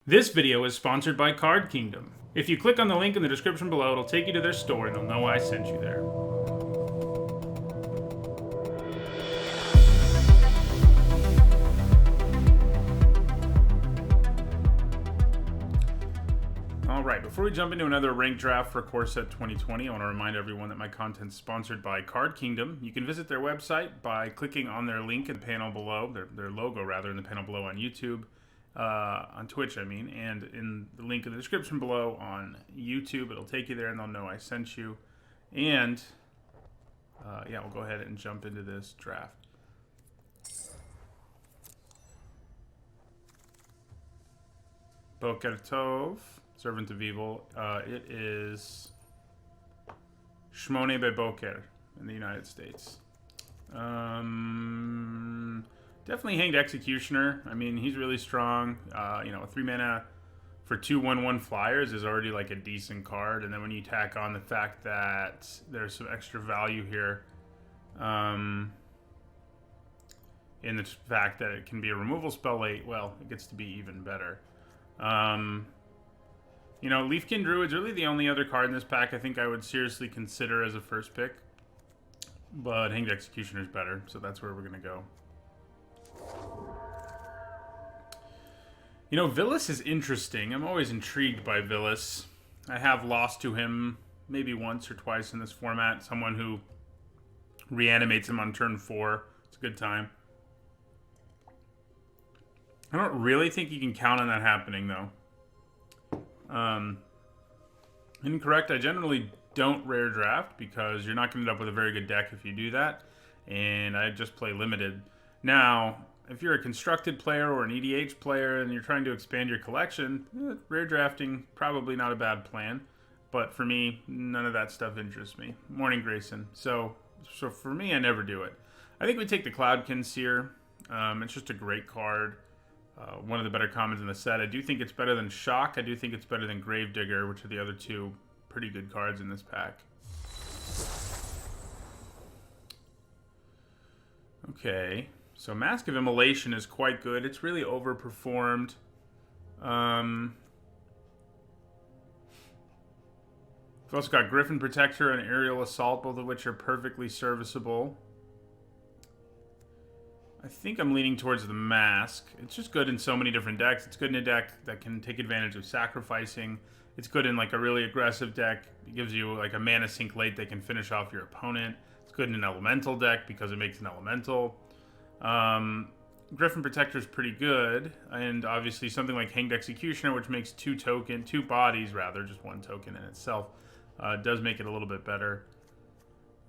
This video is sponsored by Card Kingdom. If you click on the link in the description below, it'll take you to their store and they'll know I sent you there. Alright, before we jump into another ranked draft for Core Set 2020, I want to remind everyone that my content's sponsored by Card Kingdom. You can visit their website by clicking on their link in the panel below, their logo rather, in the panel below on YouTube. On Twitch, I mean, and in the link in the description below on YouTube, it'll take you there and they'll know I sent you. And, yeah, we'll go ahead and jump into this draft. Boker Tov, Servant of Evil. It is Shmone Beboker in the United States. Definitely Hanged Executioner. I mean, he's really strong. You know, a 3-mana for 2/1/1 flyers is already like a decent card. And then when you tack on the fact that there's some extra value here, in the fact that it can be a removal spell late, well, it gets to be even better. You know, Leafkin Druid's really the only other card in this pack I think I would seriously consider as a first pick. But Hanged Executioner is better, so that's where we're going to go. You know, Villas is interesting. I'm always intrigued by Villas. I have lost to him maybe once or twice in this format. Someone who reanimates him on turn 4. It's a good time. I don't really think you can count on that happening, though. Incorrect. I generally don't rare draft because you're not going to end up with a very good deck if you do that. And I just play limited. Now, if you're a constructed player or an EDH player and you're trying to expand your collection, rare drafting, probably not a bad plan. But for me, none of that stuff interests me. Morning, Grayson. So for me, I never do it. I think we take the Cloudkin Seer. It's just a great card. One of the better commons in the set. I do think it's better than Shock. I do think it's better than Gravedigger, which are the other two pretty good cards in this pack. Okay. So Mask of Immolation is quite good. It's really overperformed. We've also got Griffin Protector and Aerial Assault, both of which are perfectly serviceable. I think I'm leaning towards the Mask. It's just good in so many different decks. It's good in a deck that can take advantage of sacrificing. It's good in like a really aggressive deck. It gives you like a mana sink late that can finish off your opponent. It's good in an elemental deck because it makes an elemental. Griffin Protector is pretty good, and obviously something like Hanged Executioner, which makes two bodies rather, just one token in itself, does make it a little bit better.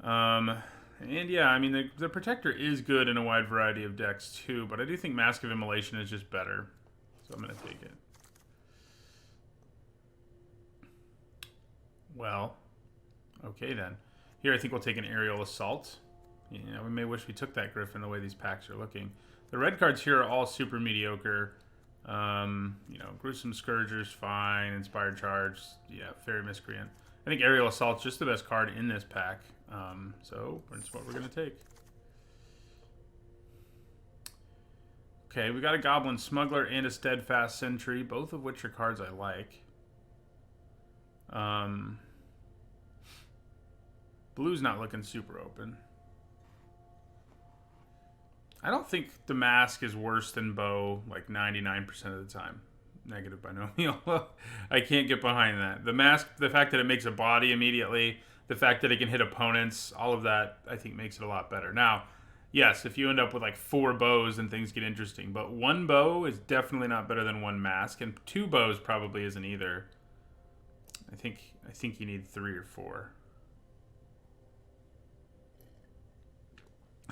And yeah, I mean, the Protector is good in a wide variety of decks too, but I do think Mask of Immolation is just better, so I'm going to take it. Well, okay then. Here I think we'll take an Aerial Assault. You know, we may wish we took that Griffin the way these packs are looking. The red cards here are all super mediocre. You know, Gruesome Scourger's fine. Inspired Charge, yeah, Fairy Miscreant. I think Aerial Assault's just the best card in this pack. So that's what we're going to take. Okay, we got a Goblin Smuggler and a Steadfast Sentry, both of which are cards I like. Blue's not looking super open. I don't think the Mask is worse than Bow like 99% of the time. Negative binomial. I can't get behind that. The Mask, the fact that it makes a body immediately, the fact that it can hit opponents, all of that I think makes it a lot better. Now, yes, if you end up with like 4 bows, then things get interesting. But 1 bow is definitely not better than 1 Mask, and 2 bows probably isn't either. I think you need 3 or 4.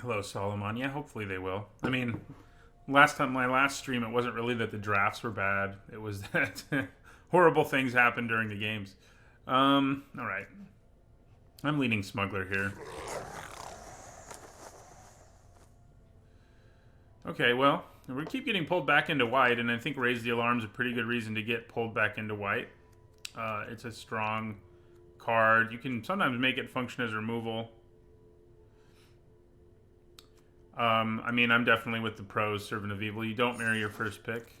Hello, Solomon. Yeah, hopefully they will. I mean, my last stream, it wasn't really that the drafts were bad. It was that horrible things happened during the games. All right. I'm leaning Smuggler here. Okay, well, we keep getting pulled back into white, and I think Raise the Alarm is a pretty good reason to get pulled back into white. It's a strong card. You can sometimes make it function as removal. I mean, I'm definitely with the pros, Servant of Evil. You don't marry your first pick.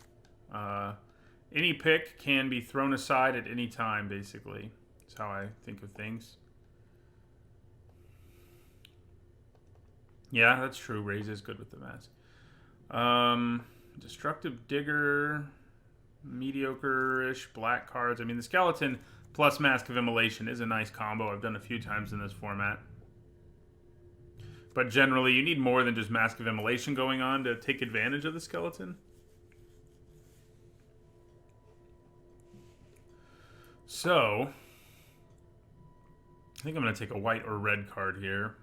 any pick can be thrown aside at any time, basically. That's how I think of things. Yeah, that's true. Raise is good with the mask. Destructive Digger, mediocre-ish black cards. I mean, the Skeleton plus Mask of Immolation is a nice combo. I've done a few times in this format. But generally, you need more than just Mask of Immolation going on to take advantage of the Skeleton. So, I think I'm going to take a white or red card here.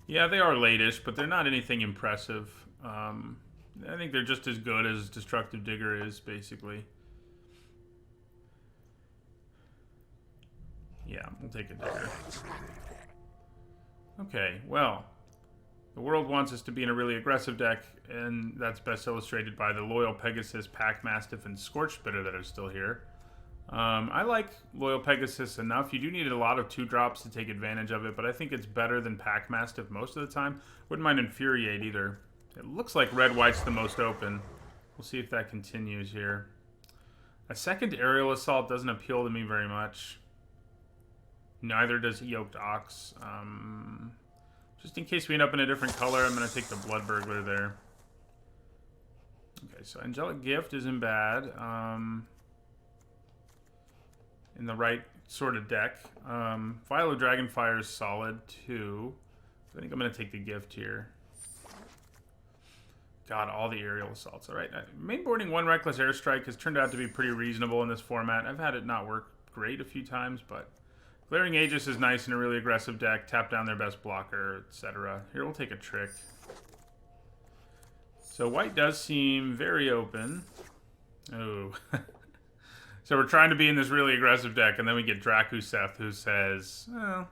Yeah, they are late-ish, but they're not anything impressive. I think they're just as good as Destructive Digger is, basically. Yeah, we'll take a Digger. Okay, well, the world wants us to be in a really aggressive deck, and that's best illustrated by the Loyal Pegasus, Pack Mastiff, and Scorched Bitter that are still here. I like Loyal Pegasus enough. You do need a lot of 2-drops to take advantage of it, but I think it's better than Pack Mastiff most of the time. Wouldn't mind Infuriate either. It looks like Red-White's the most open. We'll see if that continues here. A second Aerial Assault doesn't appeal to me very much. Neither does Yoked Ox. Just in case we end up in a different color, I'm going to take the Blood Burglar there. Okay, so Angelic Gift isn't bad. In the right sort of deck. Vial of Dragonfire is solid, too. I think I'm going to take the Gift here. God, all the Aerial Assaults. All right. Mainboarding 1 Reckless Airstrike has turned out to be pretty reasonable in this format. I've had it not work great a few times, but Glaring Aegis is nice in a really aggressive deck. Tap down their best blocker, etc. Here, we'll take a Trick. So white does seem very open. Oh. So we're trying to be in this really aggressive deck, and then we get Drakuseth, who says, well,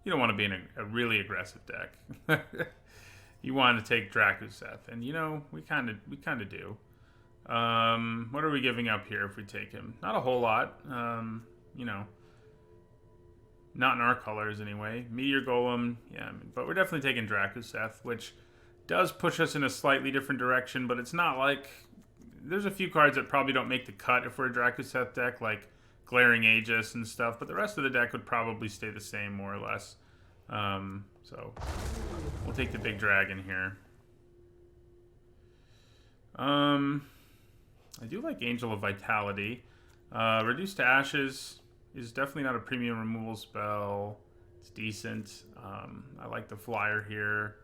you don't want to be in a really aggressive deck. You want to take Drakuseth, and you know, we kind of do. What are we giving up here if we take him? Not a whole lot. You know, not in our colors anyway. Meteor Golem, yeah, but we're definitely taking Drakuseth, which does push us in a slightly different direction, but it's not like... There's a few cards that probably don't make the cut if we're a Drakuseth deck, like Glaring Aegis and stuff, but the rest of the deck would probably stay the same, more or less. So, we'll take the big dragon here. I do like Angel of Vitality. Reduce to Ashes is definitely not a premium removal spell. It's decent. I like the flyer here.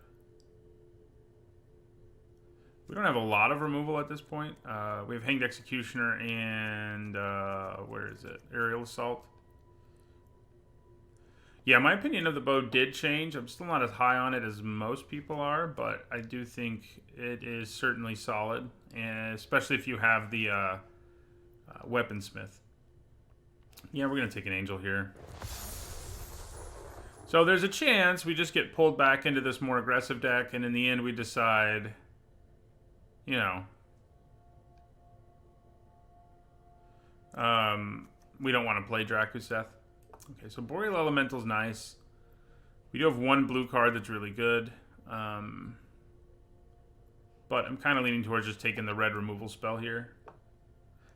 We don't have a lot of removal at this point. We have Hanged Executioner and, where is it? Aerial Assault. Yeah, my opinion of the bow did change. I'm still not as high on it as most people are, but I do think it is certainly solid, and especially if you have the Weaponsmith. Yeah, we're going to take an Angel here. So there's a chance we just get pulled back into this more aggressive deck, and in the end we decide... You know, we don't want to play Drakuseth. Okay, so Boreal Elemental's nice. We do have 1 blue card that's really good. But I'm kind of leaning towards just taking the red removal spell here.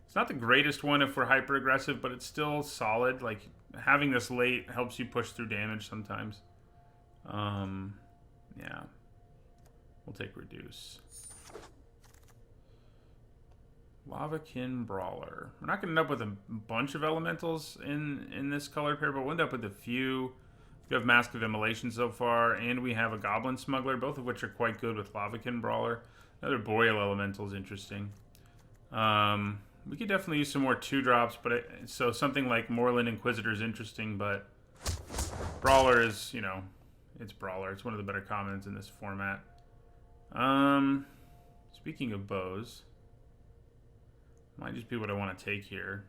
It's not the greatest one if we're hyper aggressive, but it's still solid. Like, having this late helps you push through damage sometimes. Yeah. We'll take Reduce. Lavakin Brawler. We're not going to end up with a bunch of elementals in this color pair, but we'll end up with a few. We have Mask of Immolation so far, and we have a Goblin Smuggler, both of which are quite good with Lavakin Brawler. Another Boreal Elemental is interesting. We could definitely use some more 2-drops, but so something like Moorland Inquisitor is interesting, but Brawler is, you know, it's Brawler. It's one of the better commons in this format. Speaking of bows... Might just be what I want to take here.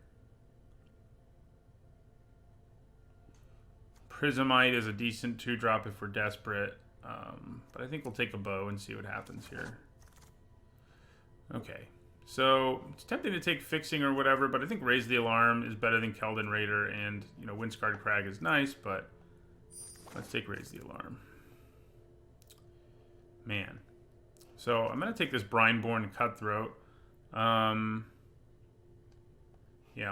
Prismite is a decent 2-drop if we're desperate. But I think we'll take a bow and see what happens here. Okay. So, it's tempting to take Fixing or whatever, but I think Raise the Alarm is better than Keldon Raider, and, you know, Windscarred Crag is nice, but let's take Raise the Alarm. Man. So, I'm going to take this Brineborn Cutthroat. Yeah,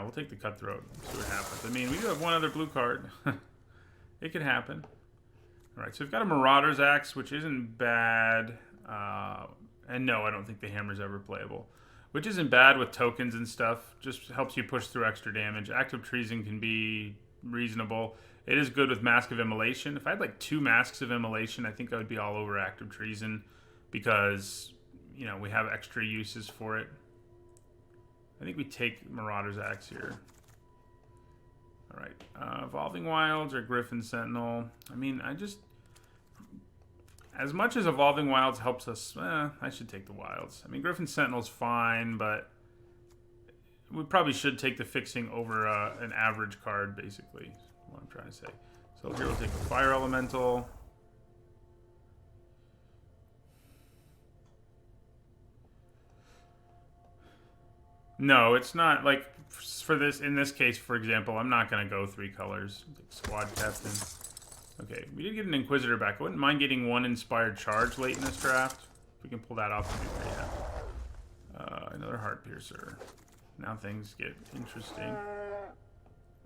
we'll take the Cutthroat. See what happens. I mean, we do have one other blue card. It could happen. All right, so we've got a Marauder's Axe, which isn't bad. And no, I don't think the Hammer's ever playable. Which isn't bad with tokens and stuff. Just helps you push through extra damage. Active Treason can be reasonable. It is good with Mask of Immolation. If I had like 2 Masks of Immolation, I think I would be all over Active Treason. Because, you know, we have extra uses for it. I think we take Marauder's Axe here. Alright. Evolving Wilds or Griffin Sentinel. I mean, as much as Evolving Wilds helps us, I should take the Wilds. I mean, Griffin Sentinel's fine, but we probably should take the fixing over an average card, basically, is what I'm trying to say. So here we'll take the Fire Elemental. No, it's not, like, in this case, for example, I'm not going to go 3 colors. Squad Captain. Okay, we did get an Inquisitor back. I wouldn't mind getting 1 Inspired Charge late in this draft. If we can pull that off, I'd be pretty happy. Another Heart Piercer. Now things get interesting.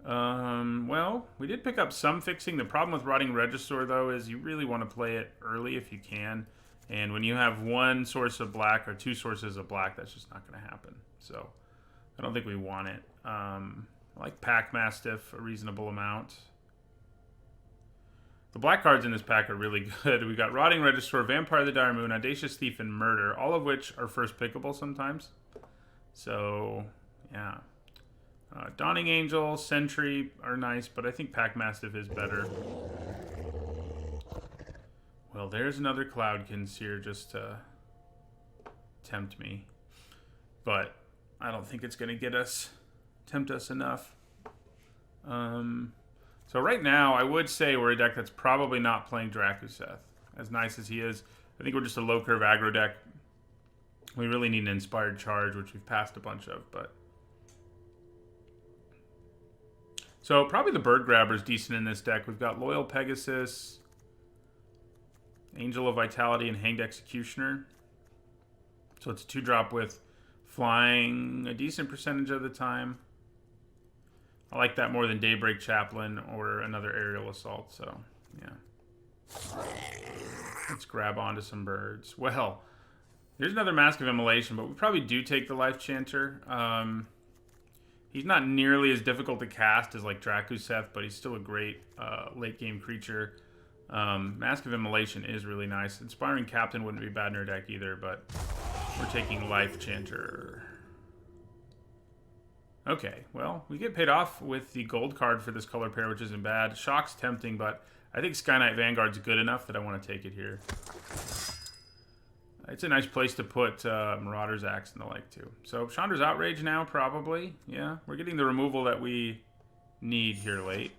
Well, we did pick up some fixing. The problem with Rotting Regisaur, though, is you really want to play it early if you can. And when you have 1 source of black or 2 sources of black, that's just not going to happen. So, I don't think we want it. I like Pack Mastiff a reasonable amount. The black cards in this pack are really good. We've got Rotting Regisaur, Vampire of the Dire Moon, Audacious Thief, and Murder, all of which are first pickable sometimes. So, yeah. Dawning Angel, Sentry are nice, but I think Pack Mastiff is better. Well, there's another Cloudkin Seer just to tempt me. But I don't think it's going to tempt us enough. So right now, I would say we're a deck that's probably not playing Drakuseth. As nice as he is, I think we're just a low curve aggro deck. We really need an Inspired Charge, which we've passed a bunch of, but... So probably the Bird Grabber's decent in this deck. We've got Loyal Pegasus, Angel of Vitality, and Hanged Executioner. So it's a 2-drop with flying a decent percentage of the time. I like that more than Daybreak Chaplain or another Aerial Assault, so yeah. Let's grab onto some birds. Well, here's another Mask of Immolation, but we probably do take the Life Chanter. He's not nearly as difficult to cast as like Drakuseth, but he's still a great late game creature. Mask of Immolation is really nice. Inspiring Captain wouldn't be bad in our deck either, but we're taking Life Chanter. Okay, well, we get paid off with the gold card for this color pair, which isn't bad. Shock's tempting, but I think Sky Knight Vanguard's good enough that I want to take it here. It's a nice place to put Marauder's Axe and the like, too. So, Chandra's Outrage now, probably. Yeah, we're getting the removal that we need here late.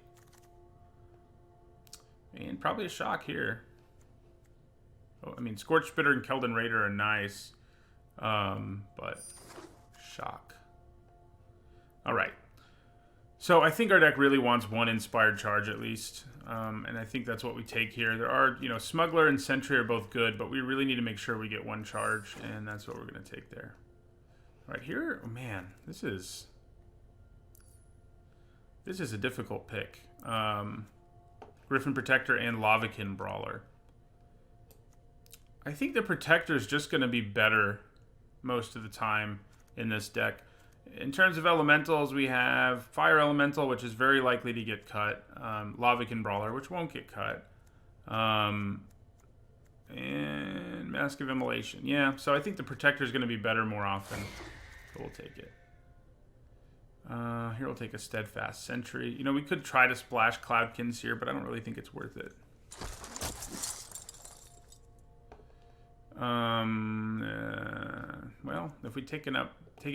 And probably a Shock here. Oh, I mean, Scorched Bitter and Keldon Raider are nice. But Shock. Alright. So I think our deck really wants 1 Inspired Charge at least. And I think that's what we take here. There are, you know, Smuggler and Sentry are both good, but we really need to make sure we get 1 charge, and that's what we're going to take there. Alright, here, oh man, this is a difficult pick. Griffin Protector and Lavakin Brawler. I think the Protector is just going to be better most of the time in this deck. In terms of elementals, we have Fire Elemental, which is very likely to get cut. Lavakin Brawler, which won't get cut. And Mask of Immolation. Yeah, so I think the Protector is going to be better more often. So we'll take it. Here we'll take a Steadfast Sentry. You know, we could try to splash Cloudkins here, but I don't really think it's worth it. Well, if we'd taken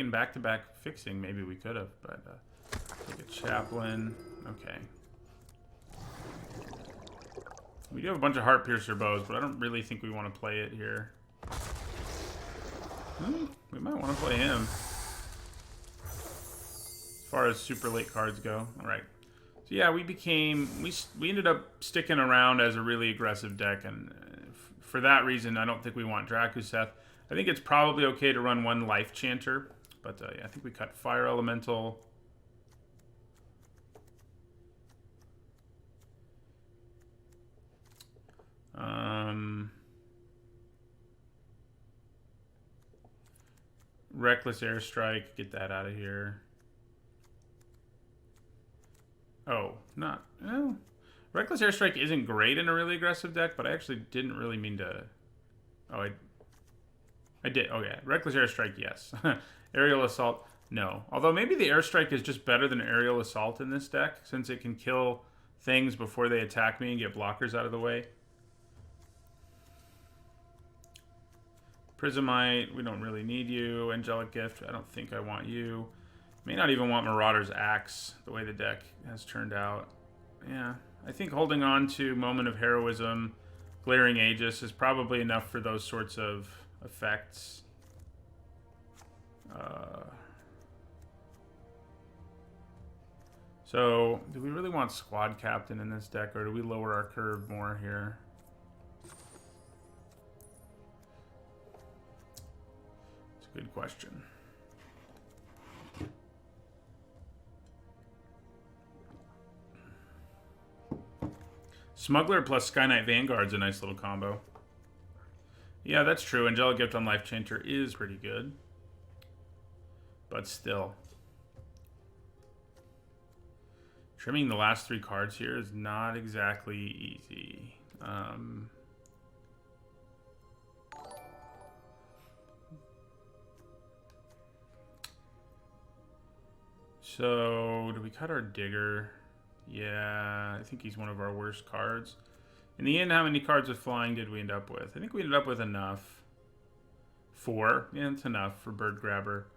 back-to-back fixing, maybe we could have, but take a Chaplain. Okay. We do have a bunch of Heart Piercer bows, but I don't really think we want to play it here. We might want to play him. As far as super late cards go. Alright. So yeah, we ended up sticking around as a really aggressive deck, and for that reason, I don't think we want Drakuseth. I think it's probably okay to run one Life Chanter, but yeah, I think we cut Fire Elemental. Reckless Airstrike, get that out of here. Oh, not... Oh. Reckless Airstrike isn't great in a really aggressive deck, but I actually didn't really mean to... Oh, I did. Oh, yeah. Reckless Airstrike, yes. Aerial Assault, no. Although maybe the Airstrike is just better than Aerial Assault in this deck, since it can kill things before they attack me and get blockers out of the way. Prismite, we don't really need you. Angelic Gift, I don't think I want you. May not even want Marauder's Axe, the way the deck has turned out. Yeah, I think holding on to Moment of Heroism, Glaring Aegis is probably enough for those sorts of effects. So, do we really want Squad Captain in this deck, or do we lower our curve more here? It's a good question. Smuggler plus Sky Knight Vanguard's a nice little combo. Yeah, that's true. Angelic Gift on Life Chanter is pretty good. But still. Trimming the last 3 cards here is not exactly easy. So, do we cut our Digger? Yeah, I think he's one of our worst cards. In the end, how many cards with flying did we end up with? I think we ended up with enough. 4. Yeah, it's enough for Bird Grabber.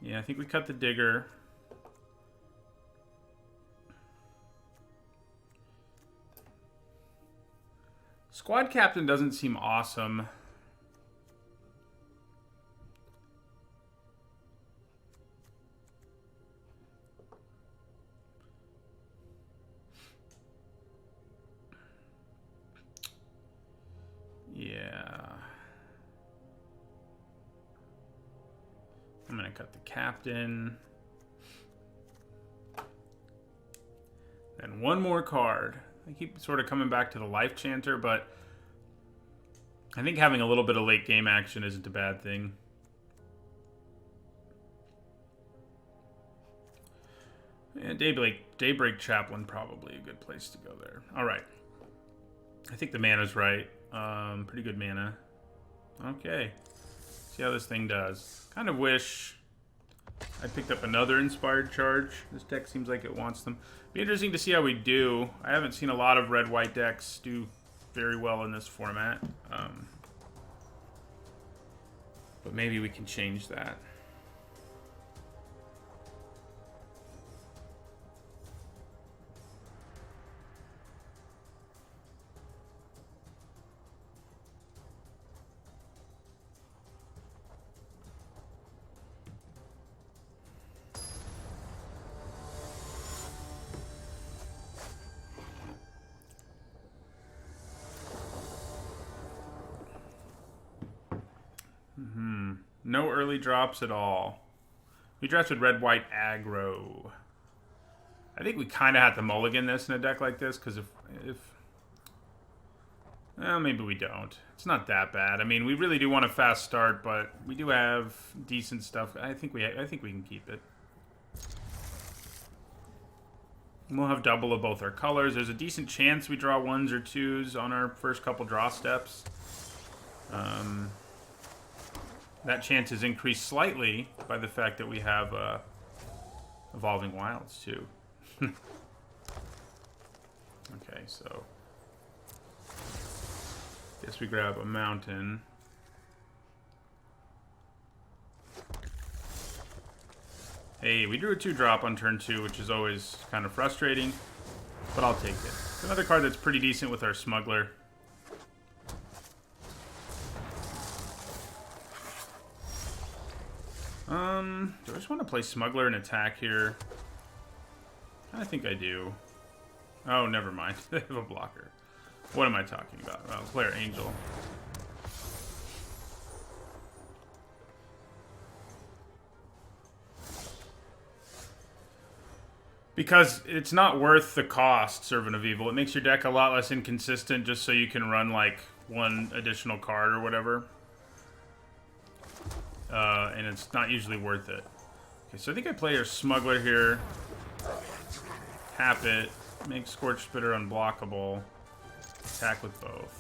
Yeah, I think we cut the Digger. Squad Captain doesn't seem awesome. Yeah. I'm going to cut the Captain. Then one more card. I keep sort of coming back to the Life Chanter, but I think having a little bit of late game action isn't a bad thing. Yeah, Daybreak Chaplain, probably a good place to go there. All right. I think the mana's right. Pretty good mana. Okay. See how this thing does. Kind of wish I picked up another Inspired Charge. This deck seems like it wants them. Be interesting to see how we do. I haven't seen a lot of red-white decks do very well in this format. But maybe we can change that. No early drops at all. We drafted red-white aggro. I think we kind of have to mulligan this in a deck like this, because well, maybe we don't. It's not that bad. I mean, we really do want a fast start, but we do have decent stuff. I think we can keep it. We'll have double of both our colors. There's a decent chance we draw 1s or 2s on our first couple draw steps. That chance is increased slightly by the fact that we have Evolving Wilds, too. Okay, so guess we grab a mountain. Hey, we drew a 2-drop on turn 2, which is always kind of frustrating, but I'll take it. It's another card that's pretty decent with our Smuggler. Do I just want to play Smuggler and attack here? I think I do. Oh, never mind. They have a blocker. What am I talking about? Well, player Angel. Because it's not worth the cost, Servant of Evil. It makes your deck a lot less inconsistent just so you can run, like, one additional card or whatever. And it's not usually worth it. Okay, so I think I play your Smuggler here. Tap it. Make Scorch Spitter unblockable. Attack with both.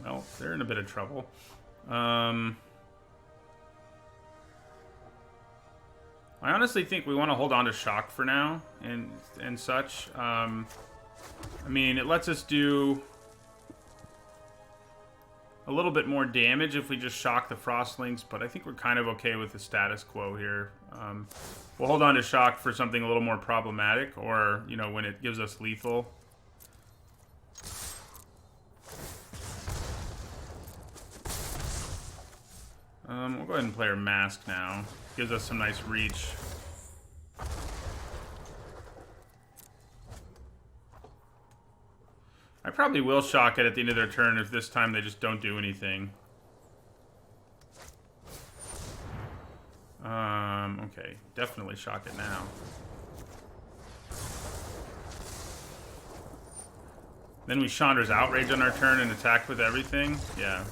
Well, they're in a bit of trouble. I honestly think we want to hold on to Shock for now and such. I mean, it lets us do a little bit more damage if we just shock the Frostlings, but I think we're kind of okay with the status quo here. We'll hold on to Shock for something a little more problematic, or, you know, when it gives us lethal. We'll go ahead and play our Mask now. Gives us some nice reach. I probably will shock it at the end of their turn if this time they just don't do anything. Okay. Definitely shock it now. Then we Chandra's Outrage on our turn and attack with everything. Yeah.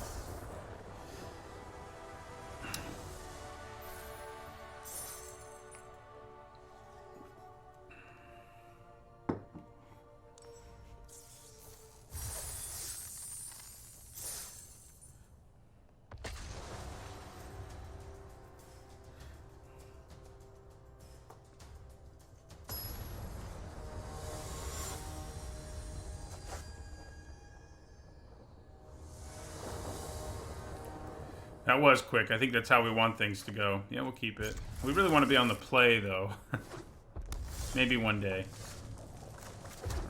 That was quick. I think that's how we want things to go. Yeah, we'll keep it. We really want to be on the play, though. Maybe one day.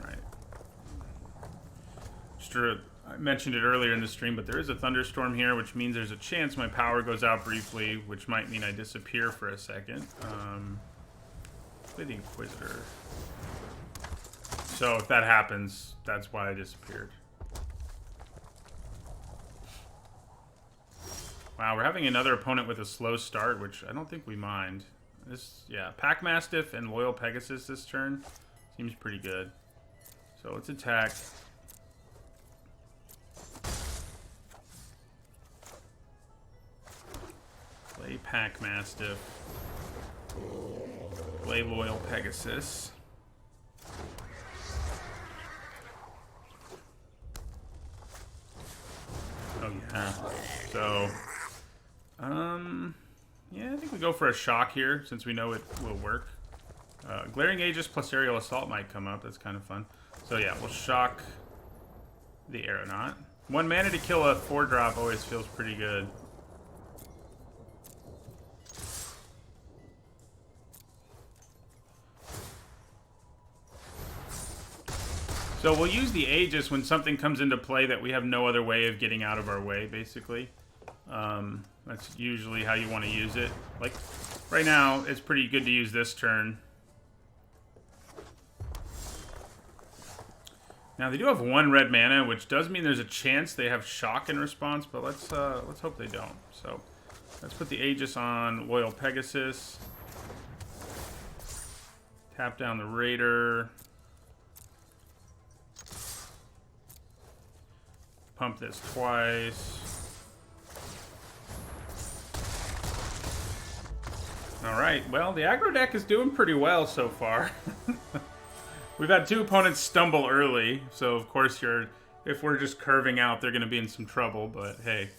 Alright. I mentioned it earlier in the stream, but there is a thunderstorm here, which means there's a chance my power goes out briefly, which might mean I disappear for a second. Play the Inquisitor. So if that happens, that's why I disappeared. Wow, we're having another opponent with a slow start, which I don't think we mind. This, yeah, Pack Mastiff and Loyal Pegasus this turn seems pretty good. So let's attack. Play Pack Mastiff. Play Loyal Pegasus. Oh yeah. So yeah, I think we go for a shock here, since we know it will work. Glaring Aegis plus Aerial Assault might come up. That's kind of fun. So yeah, we'll shock the Aeronaut. 1 mana to kill a 4-drop always feels pretty good. So we'll use the Aegis when something comes into play that we have no other way of getting out of our way, basically. That's usually how you want to use it. Like, right now, it's pretty good to use this turn. Now, they do have 1 red mana, which does mean there's a chance they have shock in response, but let's hope they don't. So, let's put the Aegis on Loyal Pegasus. Tap down the Raider. Pump this twice. Alright, well, the aggro deck is doing pretty well so far. We've had 2 opponents stumble early, so of course if we're just curving out, they're going to be in some trouble, but hey.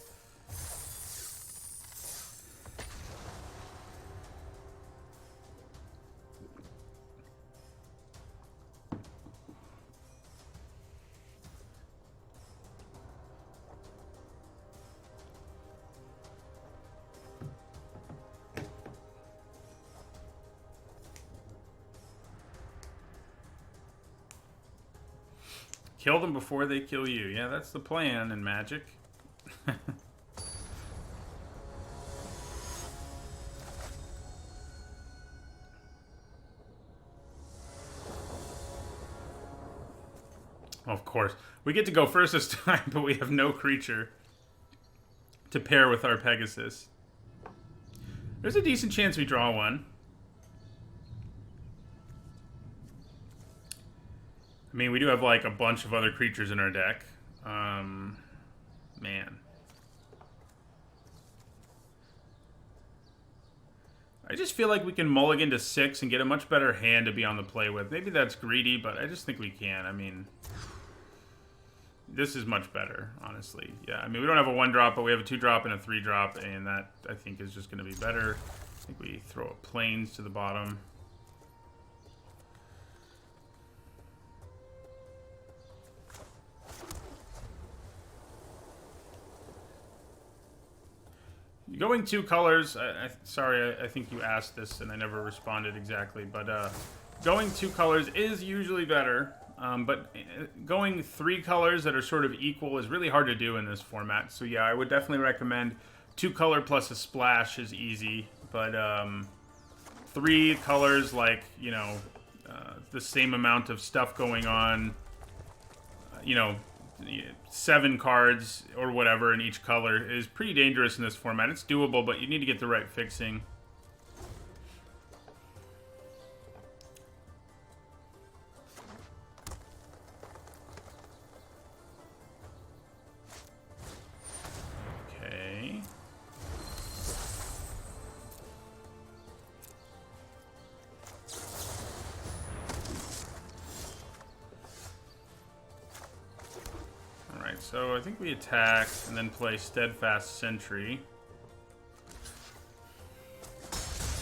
Kill them before they kill you. Yeah, that's the plan in Magic. Of course. We get to go first this time, but we have no creature to pair with our Pegasus. There's a decent chance we draw one. I mean, we do have, like, a bunch of other creatures in our deck. Man. I just feel like we can mulligan to 6 and get a much better hand to be on the play with. Maybe that's greedy, but I just think we can. I mean, this is much better, honestly. Yeah, I mean, we don't have a 1-drop, but we have a 2-drop and a 3-drop, and that, I think, is just going to be better. I think we throw a Plains to the bottom. Going 2 colors, sorry, I think you asked this and I never responded exactly, but going 2 colors is usually better, but going 3 colors that are sort of equal is really hard to do in this format. So yeah, I would definitely recommend 2 color plus a splash is easy, but 3 colors, like, you know, the same amount of stuff going on, you know, 7 cards or whatever in each color is pretty dangerous in this format. It's doable, but you need to get the right fixing. Okay. So I think we attack and then play Steadfast Sentry.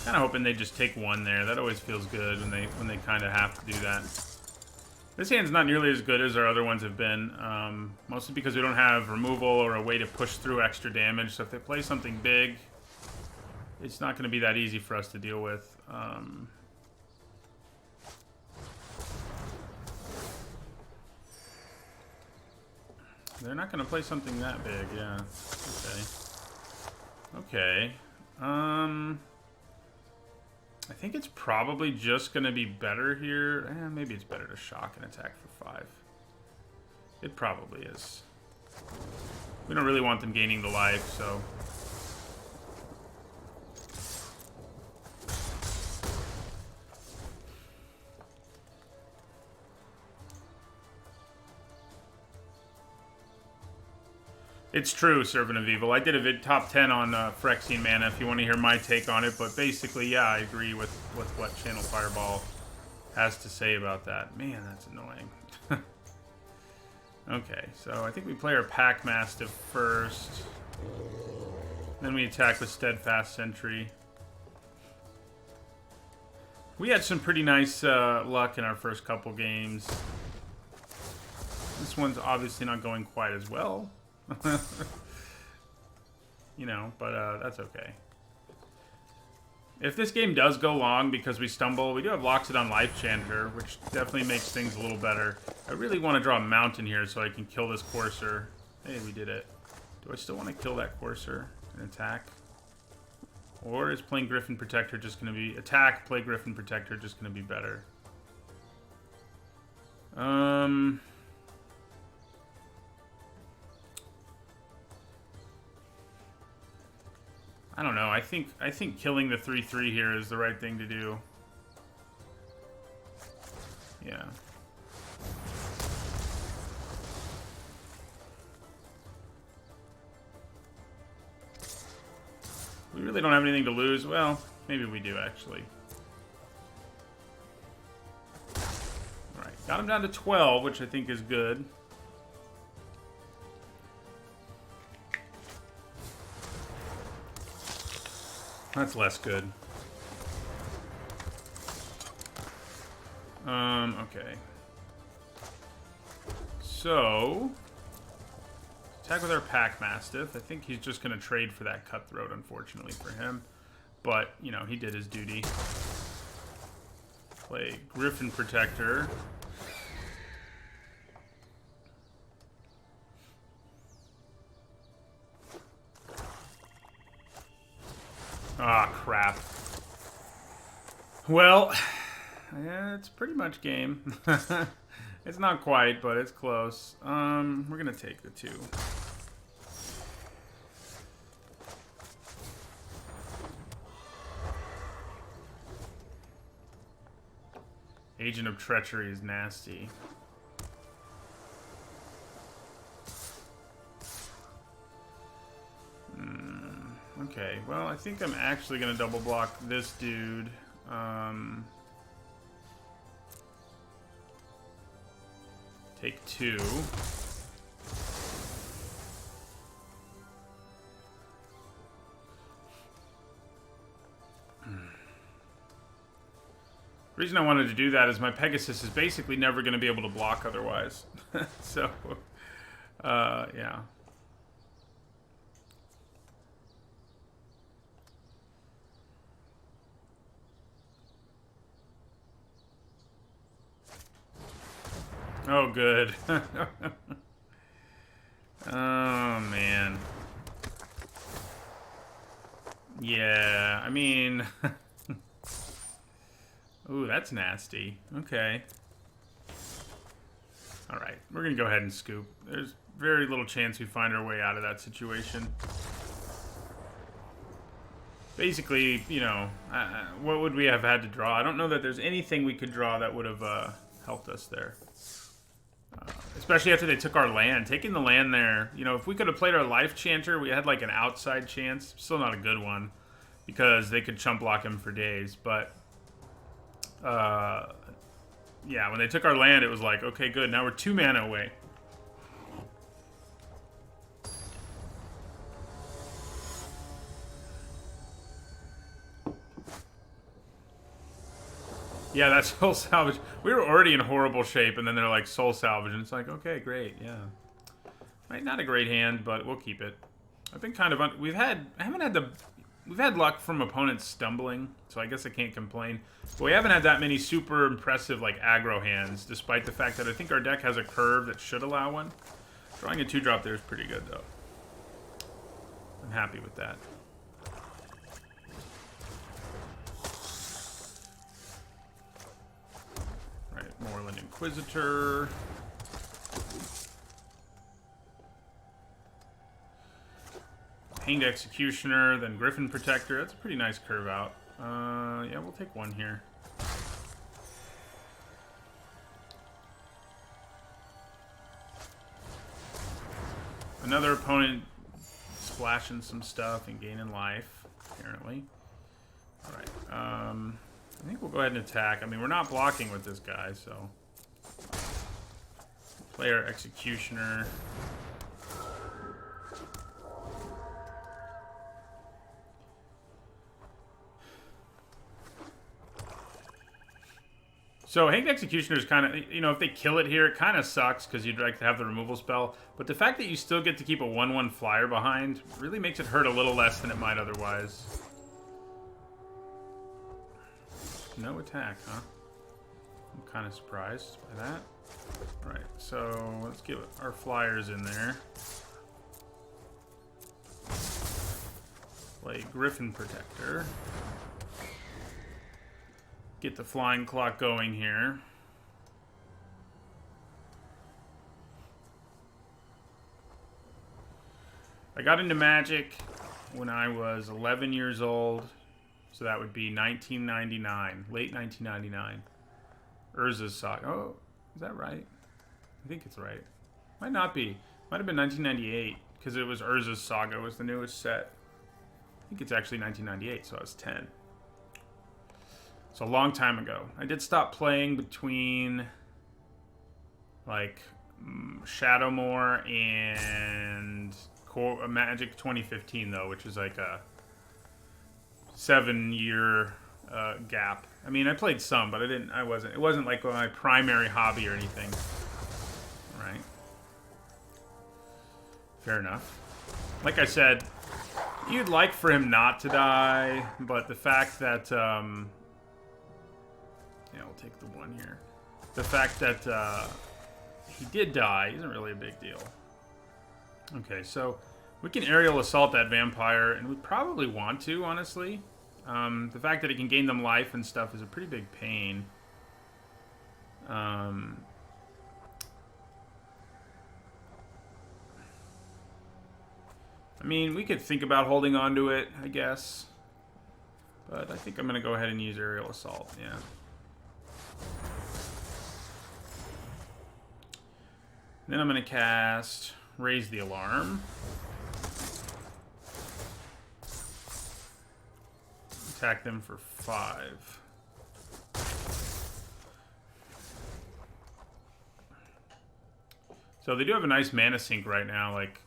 Kind of hoping they just take 1 there. That always feels good when they kind of have to do that. This hand's not nearly as good as our other ones have been, mostly because we don't have removal or a way to push through extra damage. So if they play something big, it's not going to be that easy for us to deal with. They're not going to play something that big, yeah. Okay. Okay. I think it's probably just going to be better here. Maybe it's better to shock and attack for 5. It probably is. We don't really want them gaining the life, so... It's true, Servant of Evil. I did a top 10 on Phyrexian Mana if you want to hear my take on it, but basically, yeah, I agree with what Channel Fireball has to say about that. Man, that's annoying. Okay, so I think we play our Pack Mastiff first. Then we attack with Steadfast Sentry. We had some pretty nice luck in our first couple games. This one's obviously not going quite as well. You know, but that's okay. If this game does go long because we stumble, we do have Loxodon Life Chanter, which definitely makes things a little better. I really want to draw a mountain here so I can kill this Courser. Hey, we did it. Do I still want to kill that Courser and attack? Or is playing Griffin Protector just going to be... Attack, play Griffin Protector, just going to be better? I don't know. I think killing the 3/3 here is the right thing to do. Yeah. We really don't have anything to lose. Well, maybe we do, actually. Alright, got him down to 12, which I think is good. That's less good. Okay. So, attack with our Pack Mastiff. I think he's just going to trade for that Cutthroat, unfortunately for him. But, you know, he did his duty. Play Griffin Protector. Ah, crap. Well, yeah, it's pretty much game. It's not quite, but it's close. We're gonna take the 2. Agent of Treachery is nasty. Okay, well, I think I'm actually gonna double block this dude. Take 2. The reason I wanted to do that is my Pegasus is basically never going to be able to block otherwise. So, yeah. Oh, good. Oh, man. Yeah, I mean... Ooh, that's nasty. Okay. Alright, we're going to go ahead and scoop. There's very little chance we find our way out of that situation. Basically, you know, what would we have had to draw? I don't know that there's anything we could draw that would have helped us there. Especially after they took our land. Taking the land there, you know, if we could have played our Life Chanter, we had like an outside chance. Still not a good one, because they could chump block him for days, but... yeah, when they took our land, it was like, okay, good. Now we're 2 mana away. Yeah, that's Soul Salvage. We were already in horrible shape, and then they're like Soul Salvage, and it's like, okay, great, yeah. Right, not a great hand, but we'll keep it. I've been kind of we've had luck from opponents stumbling, so I guess I can't complain. But we haven't had that many super impressive like aggro hands, despite the fact that I think our deck has a curve that should allow one. Drawing a 2-drop there is pretty good, though. I'm happy with that. Right, Moreland Inquisitor. Hanged Executioner, then Griffin Protector. That's a pretty nice curve out. Yeah, we'll take 1 here. Another opponent splashing some stuff and gaining life, apparently. Alright, I think we'll go ahead and attack. I mean, we're not blocking with this guy, so... Play our Executioner. So Hanged Executioner is kind of, you know, if they kill it here, it kind of sucks because you'd like to have the removal spell. But the fact that you still get to keep a 1/1 flyer behind really makes it hurt a little less than it might otherwise. No attack, huh? I'm kind of surprised by that. Alright, so let's get our flyers in there. Play Griffin Protector. Get the flying clock going here. I got into Magic when I was 11 years old, so that would be 1999, late 1999. Urza's Saga. Oh, is that right? I think it's right. Might not be. Might have been 1998, because it was Urza's Saga was the newest set. I think it's actually 1998, so I was 10. So a long time ago. I did stop playing between like Shadowmoor and Magic 2015 though, which is like a 7-year gap. I mean, I played some, but it wasn't like my primary hobby or anything. Right. Fair enough. Like I said, you'd like for him not to die, but the fact that yeah, we'll take the 1 here. The fact that he did die isn't really a big deal. Okay, so we can aerial assault that vampire, and we probably want to, honestly. The fact that it can gain them life and stuff is a pretty big pain. I mean, we could think about holding on to it, I guess. But I think I'm going to go ahead and use Aerial Assault, yeah. Then I'm going to cast Raise the Alarm. Attack them for 5. So they do have a nice mana sink right now, like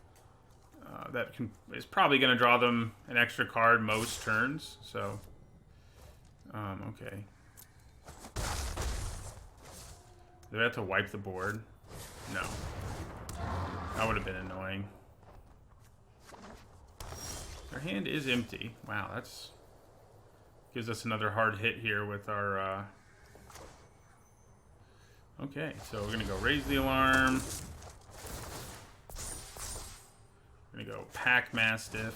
that is probably going to draw them an extra card most turns. So, okay. Do they have to wipe the board? No. That would have been annoying. Their hand is empty. Wow, that's gives us another hard hit here with our. Okay, so we're gonna go Raise the Alarm. We're gonna go Pack Mastiff.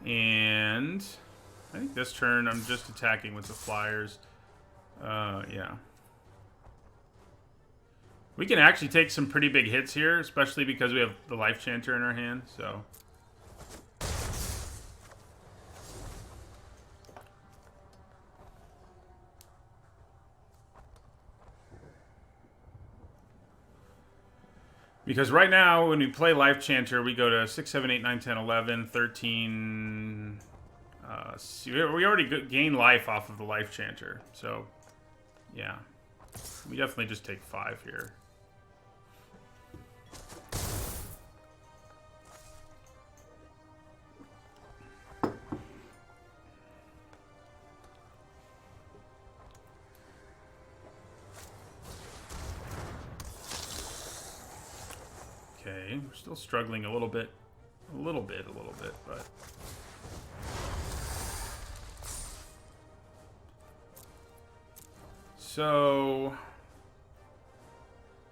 And I think this turn I'm just attacking with the flyers. Yeah. We can actually take some pretty big hits here, especially because we have the Life Chanter in our hand, so. Because right now, when we play Life Chanter, we go to 6, 7, 8, 9, 10, 11, 13... we already gain life off of the Life Chanter, so, yeah. We definitely just take 5 here. Okay, we're still struggling a little bit, but... So,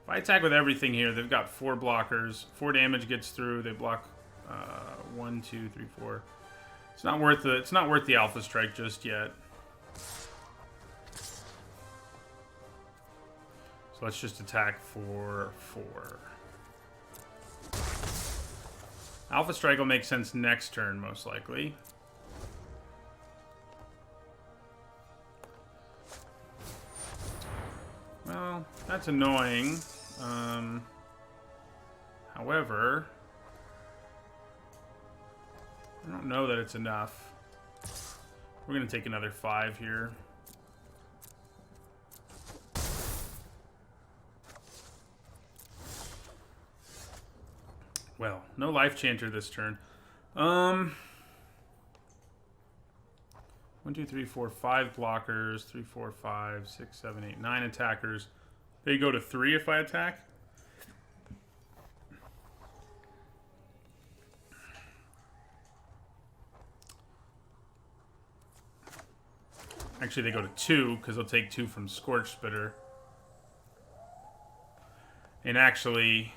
if I attack with everything here, they've got 4 blockers. 4 damage gets through. They block 1, 2, 3, 4. It's not worth the Alpha Strike just yet. So let's just attack for 4. Alpha Strike will make sense next turn, most likely. Well, that's annoying. However, I don't know that it's enough. We're going to take another 5 here. Well, no Life Chanter this turn. 1, 2, 3, 4, 5 blockers. 3, 4, 5, 6, 7, 8, 9 attackers. They go to 3 if I attack. Actually, they go to 2 because they'll take 2 from Scorch Spitter. And actually,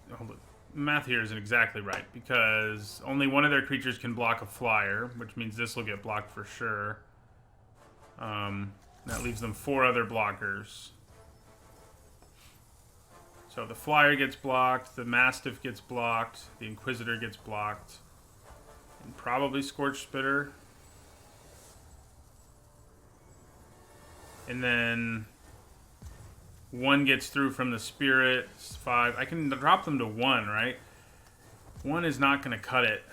hold on. Math here isn't exactly right because only one of their creatures can block a flyer, which means this will get blocked for sure. That leaves them 4 other blockers. So the flyer gets blocked, the Mastiff gets blocked, the Inquisitor gets blocked, and probably Scorch Spitter. And then 1 gets through from the Spirit. 5. I can drop them to 1, right? 1 is not going to cut it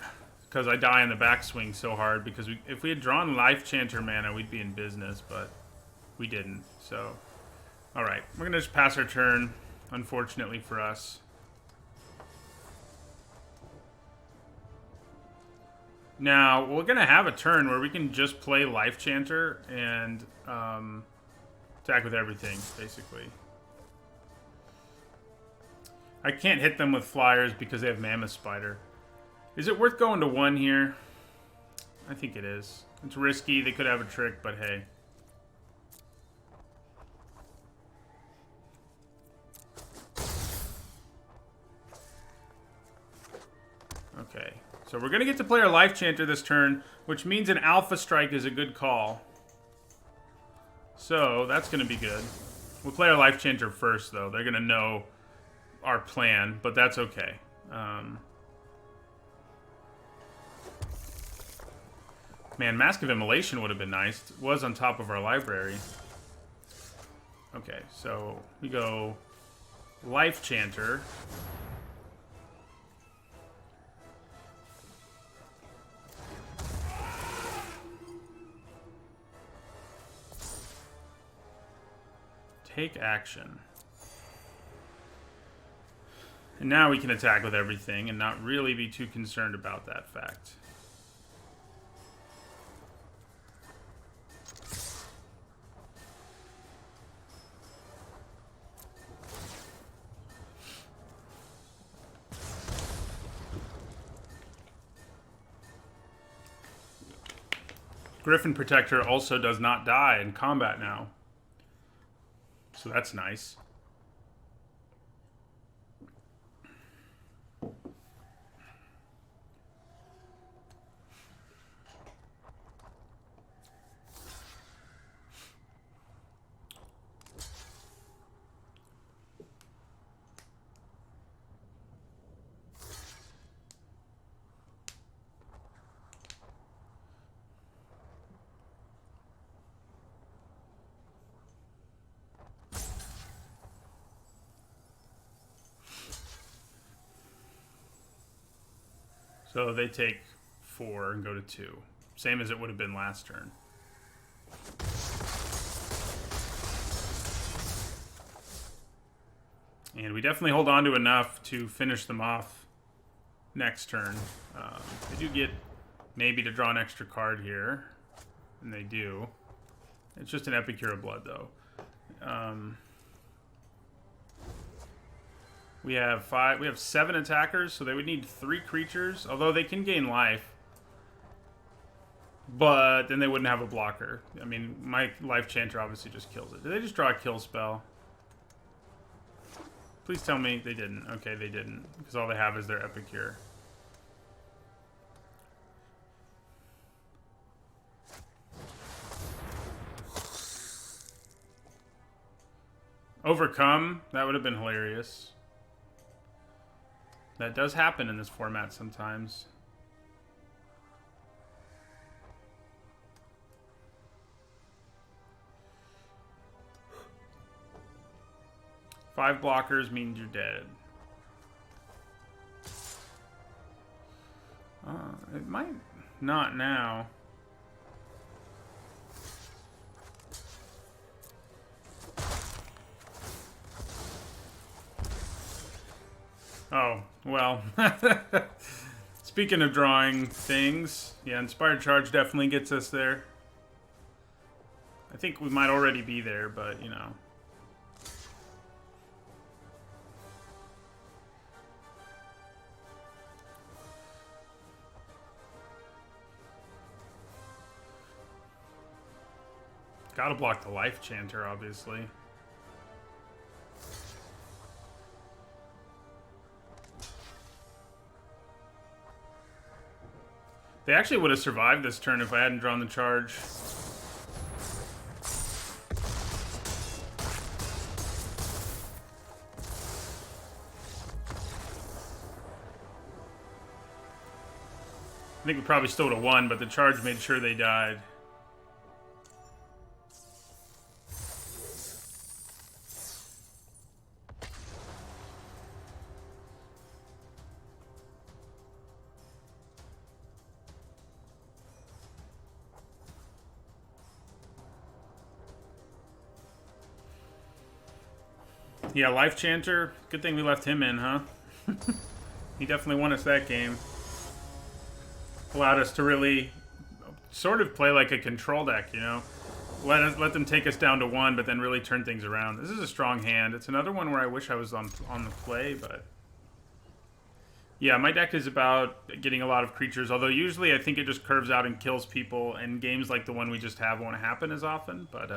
because I die in the backswing so hard. Because if we had drawn Life Chanter mana, we'd be in business, but we didn't. So, all right, we're going to just pass our turn, unfortunately for us. Now, we're going to have a turn where we can just play Life Chanter and attack with everything, basically. I can't hit them with flyers because they have Mammoth Spider. Is it worth going to 1 here? I think it is. It's risky. They could have a trick, but hey. Okay. So we're going to get to play our Life Chanter this turn, which means an Alpha Strike is a good call. So that's going to be good. We'll play our Life Chanter first, though. They're going to know our plan, but that's okay. Man, Mask of Immolation would have been nice. It was on top of our library. Okay, so we go Life Chanter. Take action. And now we can attack with everything and not really be too concerned about that fact. Griffin Protector also does not die in combat now. So that's nice. So they take 4 and go to 2. Same as it would have been last turn. And we definitely hold on to enough to finish them off next turn. They do get maybe to draw an extra card here. And they do. It's just an Epicure of Blood, though. We have 7 attackers, so they would need 3 creatures, although they can gain life. But then they wouldn't have a blocker. I mean, my Life Chanter obviously just kills it. Did they just draw a kill spell? Please tell me they didn't. Okay, they didn't, because all they have is their Epicure. Overcome? That would have been hilarious. That does happen in this format sometimes. Five blockers means you're dead. It might not now. Oh, well. Speaking of drawing things, yeah, Inspired Charge definitely gets us there. I think we might already be there, but, you know. Gotta block the Life Chanter, obviously. They actually would have survived this turn if I hadn't drawn the charge. I think we probably still would have won, but the charge made sure they died. Yeah, Life Chanter. Good thing we left him in, huh? He definitely won us that game. Allowed us to really sort of play like a control deck, you know? Let them take us down to 1, but then really turn things around. This is a strong hand. It's another one where I wish I was on the play, but... Yeah, my deck is about getting a lot of creatures, although usually I think it just curves out and kills people, and games like the one we just have won't happen as often, but...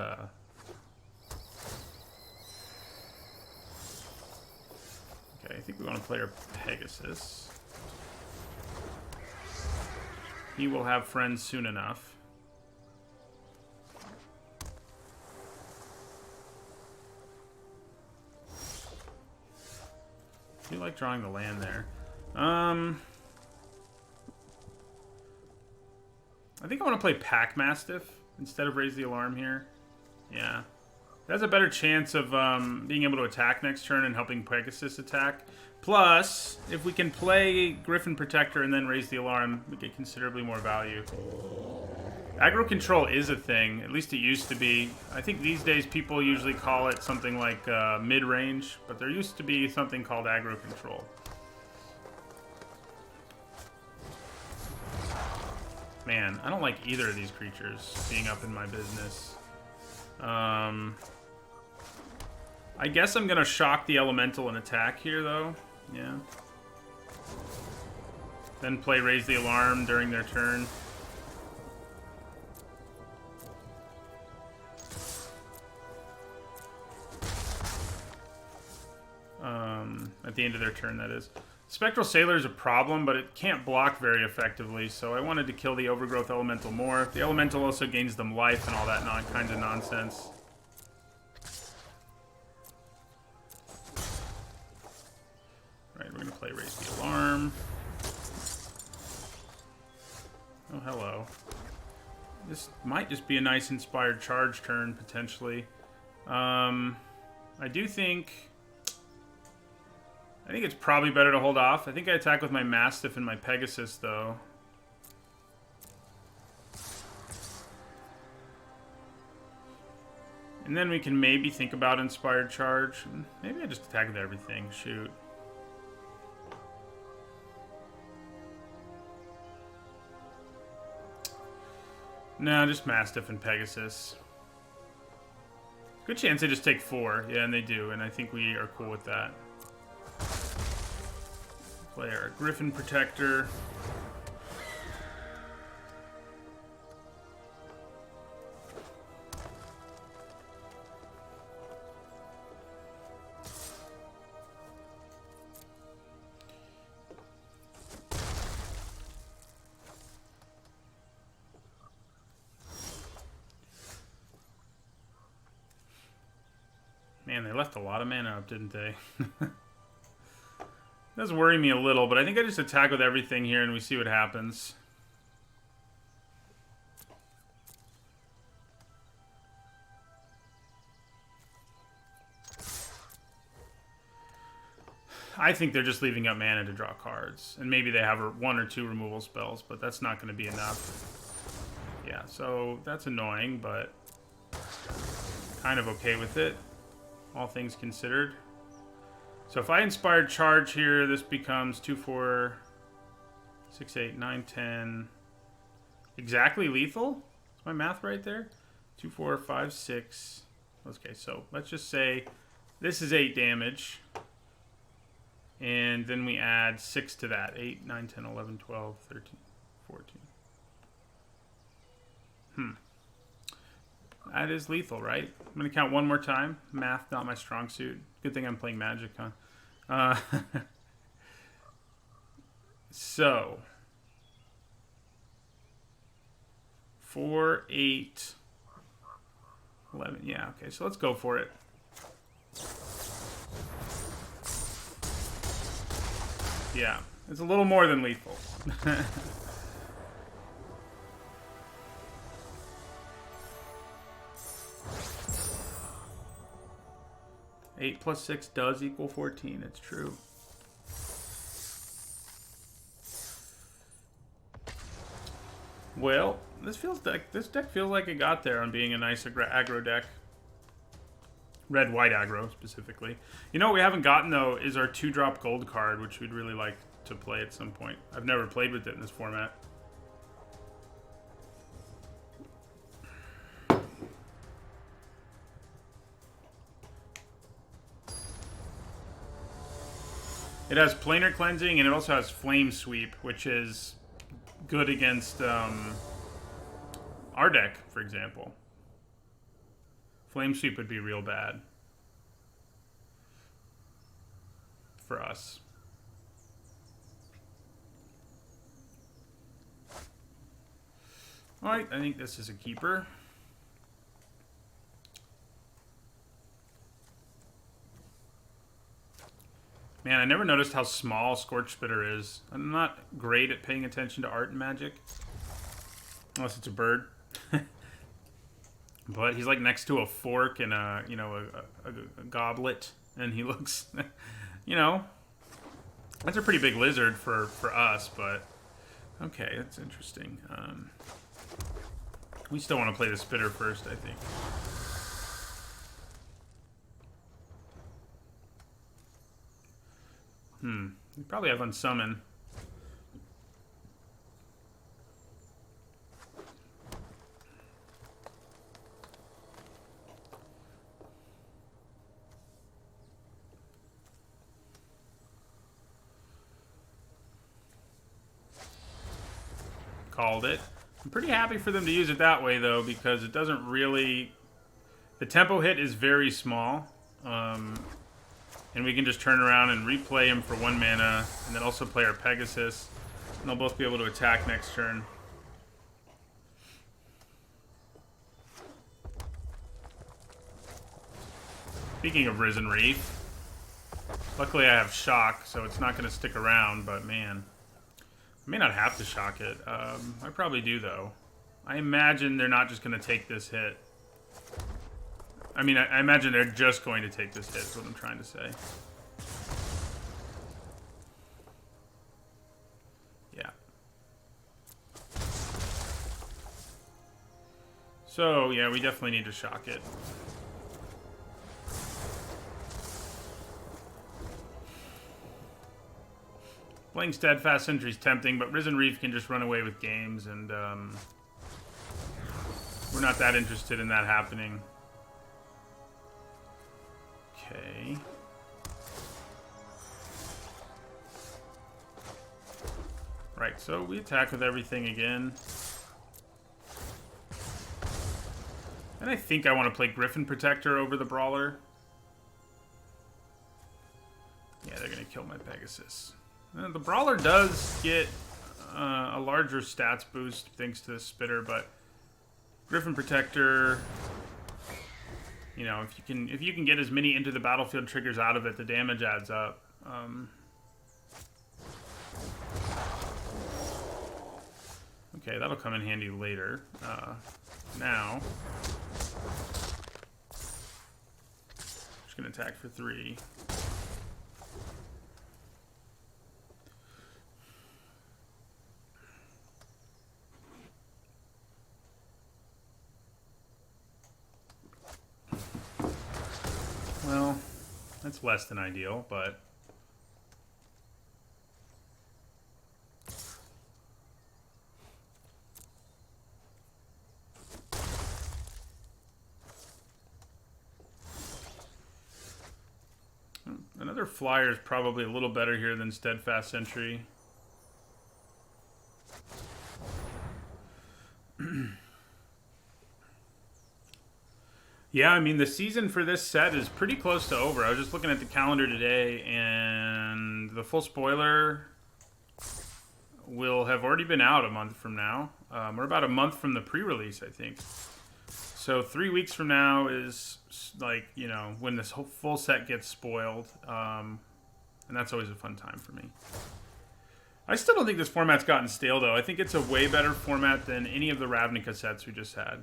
Okay, I think we want to play our Pegasus. He will have friends soon enough. do like drawing the land there. I think I want to play Pack Mastiff instead of Raise the Alarm here. Yeah. It has a better chance of being able to attack next turn and helping Pegasus attack. Plus, if we can play Griffin Protector and then Raise the Alarm, we get considerably more value. Aggro control is a thing. At least it used to be. I think these days people usually call it something like mid-range, but there used to be something called aggro control. Man, I don't like either of these creatures being up in my business. I guess I'm going to shock the Elemental and attack here, though. Yeah. Then play Raise the Alarm during their turn. At the end of their turn, that is. Spectral Sailor is a problem, but it can't block very effectively, so I wanted to kill the Overgrowth Elemental more. The Elemental also gains them life and all that kinds of nonsense. Right, we're going to play Raise the Alarm. Oh, hello. This might just be a nice Inspired Charge turn, potentially. I do think... I think it's probably better to hold off. I think I attack with my Mastiff and my Pegasus, though. And then we can maybe think about Inspired Charge. Maybe I just attack with everything. Shoot. No, just Mastiff and Pegasus. Good chance they just take 4. Yeah, and they do. And I think we are cool with that. Play our Griffin Protector. Man, they left a lot of mana up, didn't they? It does worry me a little, but I think I just attack with everything here and we see what happens. I think they're just leaving up mana to draw cards. And maybe they have 1 or 2 removal spells, but that's not going to be enough. Yeah, so that's annoying, but kind of okay with it, all things considered. So if I Inspired Charge here, this becomes 2, 4, 6, 8, 9, 10. Exactly lethal? Is my math right there? 2, 4, 5, 6. Okay, so let's just say this is 8 damage. And then we add 6 to that. 8, 9, 10, 11, 12, 13, 14. That is lethal, right? I'm going to count one more time. Math, not my strong suit. Good thing I'm playing Magic, huh? So 4, 8, 11. Yeah, okay, so let's go for it. Yeah, it's a little more than lethal. 8 plus 6 does equal 14. It's true. Well, this deck feels like it got there on being a nice aggro deck. Red-white aggro, specifically. You know what we haven't gotten, though, is our 2-drop gold card, which we'd really like to play at some point. I've never played with it in this format. It has Planar Cleansing, and it also has Flame Sweep, which is good against our deck, for example. Flame Sweep would be real bad for us. Alright, I think this is a keeper. Man, I never noticed how small Scorch Spitter is. I'm not great at paying attention to art and magic. Unless it's a bird. But he's like next to a fork and a, you know, a goblet. And he looks, you know, that's a pretty big lizard for us, but okay, that's interesting. We still want to play the Spitter first, I think. We probably have Unsummon. Called it. I'm pretty happy for them to use it that way, though, because it doesn't really... The tempo hit is very small. And we can just turn around and replay him for 1 mana, and then also play our Pegasus. And they'll both be able to attack next turn. Speaking of Risen Reef, luckily I have Shock, so it's not going to stick around, but man... I may not have to shock it. I probably do, though. I imagine they're not just going to take this hit. I mean, I imagine they're just going to take this hit, is what I'm trying to say. Yeah. So, yeah, we definitely need to shock it. Playing Steadfast Sentry is tempting, but Risen Reef can just run away with games, and we're not that interested in that happening. Okay. Right, so we attack with everything again. And I think I want to play Griffin Protector over the Brawler. Yeah, they're going to kill my Pegasus. The Brawler does get a larger stats boost thanks to the Spitter, but Griffin Protector, you know, if you can get as many into the battlefield triggers out of it, the damage adds up. Okay, that'll come in handy later. Now, just gonna attack for 3. Well, that's less than ideal, but... Another flyer is probably a little better here than Steadfast Sentry. Yeah, I mean, the season for this set is pretty close to over. I was just looking at the calendar today, and the full spoiler will have already been out a month from now. We're about a month from the pre-release, I think. So 3 weeks from now is, like, you know, when this whole full set gets spoiled. And that's always a fun time for me. I still don't think this format's gotten stale, though. I think it's a way better format than any of the Ravnica sets we just had.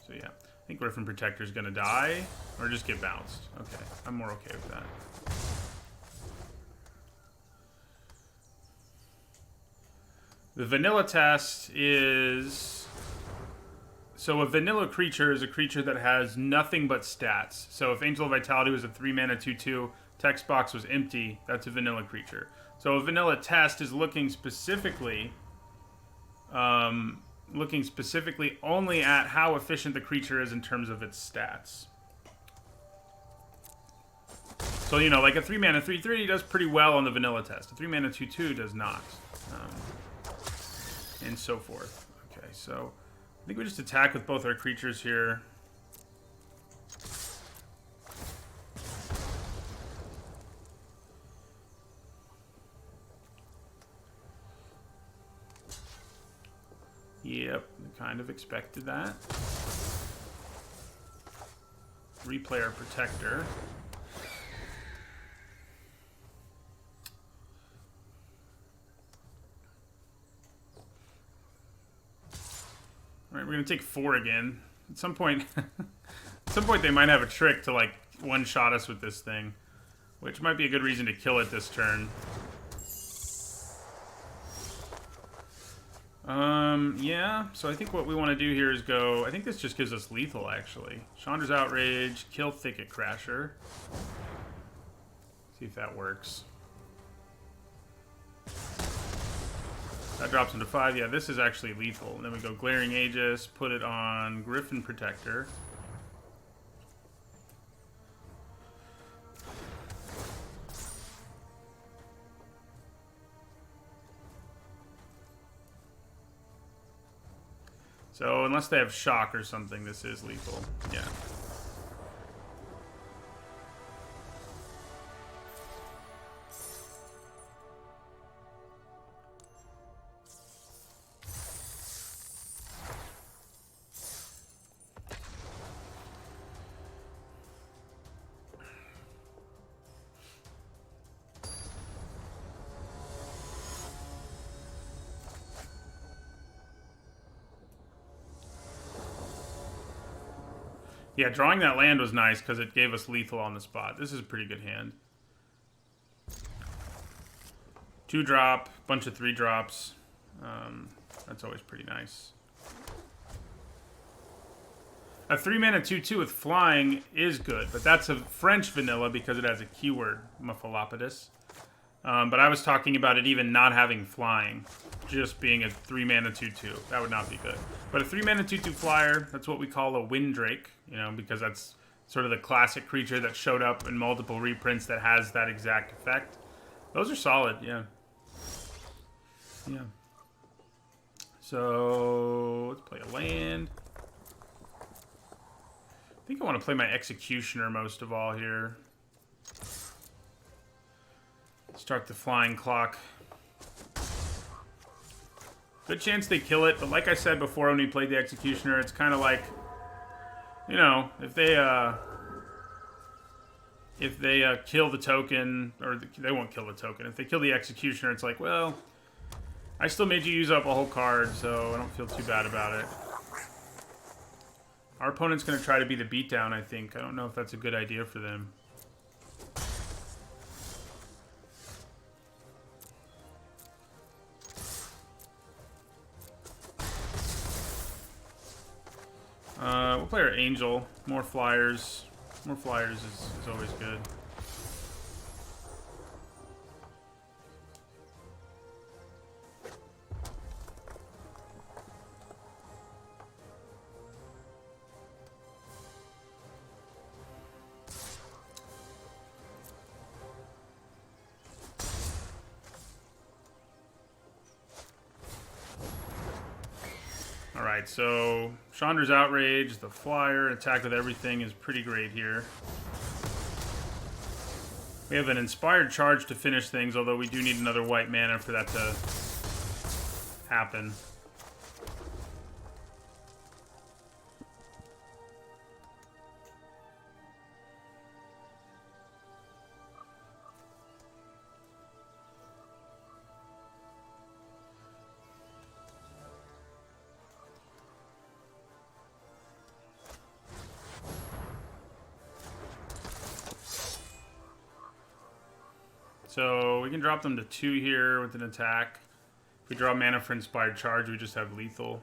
So yeah, I think Griffin Protector's gonna die, or just get bounced. Okay, I'm more okay with that. The vanilla test is... So a vanilla creature is a creature that has nothing but stats. So if Angel of Vitality was a 3-mana 2/2, text box was empty, that's a vanilla creature. So a vanilla test is looking specifically only at how efficient the creature is in terms of its stats. So, you know, like a 3-mana 3/3 does pretty well on the vanilla test. A 3-mana 2/2 does not. And so forth. Okay, so I think we just attack with both our creatures here. Yep, kind of expected that. Replay our Protector. we're gonna take 4 again. At some point, at some point they might have a trick to like one-shot us with this thing, which might be a good reason to kill it this turn. Yeah, so I think what we want to do here is go... I think this just gives us lethal, actually. Chandra's Outrage, kill Thicket Crasher. See if that works. That drops into 5. Yeah, this is actually lethal. And then we go Glaring Aegis, put it on Griffin Protector. So, unless they have shock or something, this is lethal. Yeah. Yeah, drawing that land was nice because it gave us lethal on the spot. This is a pretty good hand. 2-drop, bunch of 3-drops. That's always pretty nice. A 3-mana 2/2 with flying is good, but that's a French vanilla because it has a keyword, Muffalopodus. But I was talking about it even not having flying, just being a 3-mana 2/2. That would not be good. But a 3-mana 2/2 flyer, that's what we call a Windrake, you know, because that's sort of the classic creature that showed up in multiple reprints that has that exact effect. Those are solid, yeah. Yeah. So, let's play a land. I think I want to play my Executioner most of all here. Start the flying clock. Good chance they kill it, but like I said before when we played the Executioner, it's kind of like, you know, if they kill the token, or they won't kill the token. If they kill the Executioner, it's like, well, I still made you use up a whole card, so I don't feel too bad about it. Our opponent's going to try to be the beatdown, I think. I don't know if that's a good idea for them. We'll play our Angel. More flyers. More flyers is always good. Alright, so Chandra's Outrage, the flyer, attack with everything is pretty great here. We have an Inspired Charge to finish things, although we do need another white mana for that to happen. So we can drop them to 2 here with an attack. If we draw mana for Inspired Charge, we just have lethal.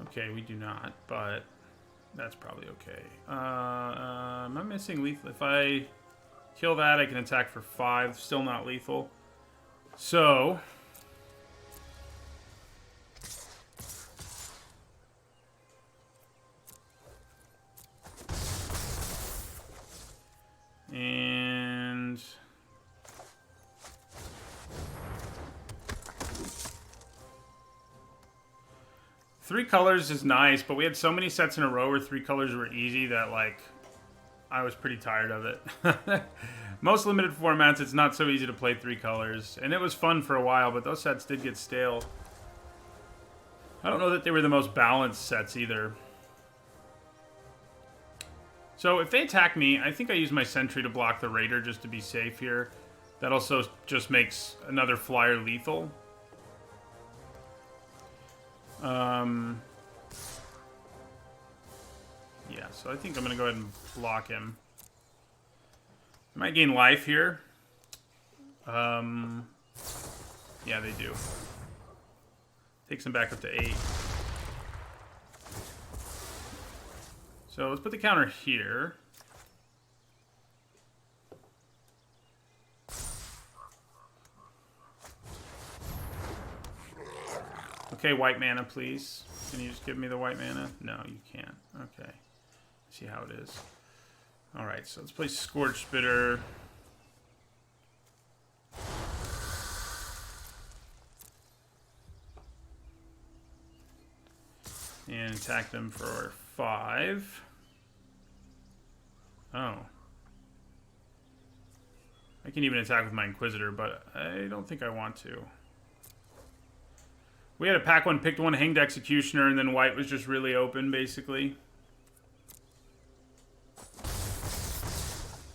Okay, we do not, but that's probably okay. Am I missing lethal? If I kill that, I can attack for 5. Still not lethal. So... And 3 colors is nice, but we had so many sets in a row where 3 colors were easy that, like, I was pretty tired of it. Most limited formats, it's not so easy to play 3 colors. And it was fun for a while, but those sets did get stale. I don't know that they were the most balanced sets either. So if they attack me, I think I use my sentry to block the raider just to be safe here. That also just makes another flyer lethal. Yeah, so I think I'm going to go ahead and block him. I might gain life here. Yeah, they do. Takes him back up to 8. So let's put the counter here. Okay, white mana, please. Can you just give me the white mana? No, you can't. Okay. Let's see how it is. Alright, so let's play Scorch Spitter. And attack them for 5. Oh. I can even attack with my Inquisitor, but I don't think I want to. We had a pack one, picked one, Hanged Executioner, and then white was just really open, basically.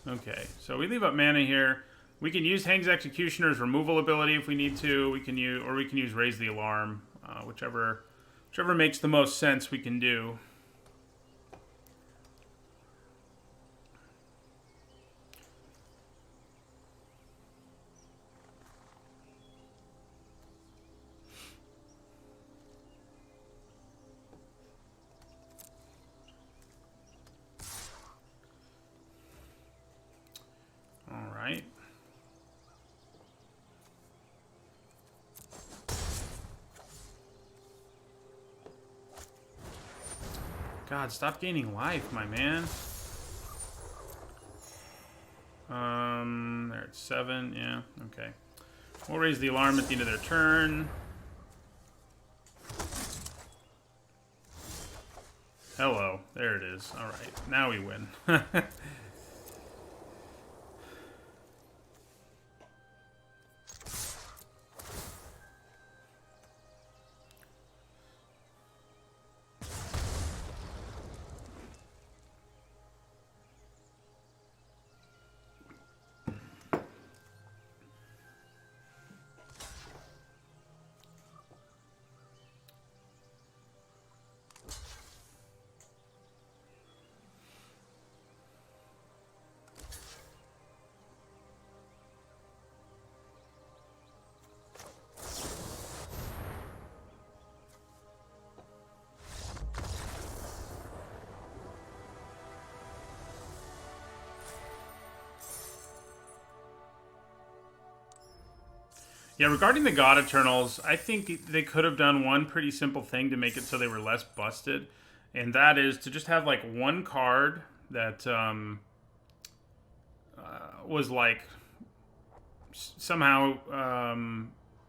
Okay, so we leave up mana here. We can use Hanged Executioner's removal ability if we need to. We can use Raise the Alarm, whichever makes the most sense. We can do. Alright. God, stop gaining life, my man. They're at 7, yeah, okay. We'll raise the alarm at the end of their turn. Hello, there it is. Alright, now we win. Yeah, regarding the God Eternals, I think they could have done one pretty simple thing to make it so they were less busted, and that is to just have like one card that was like somehow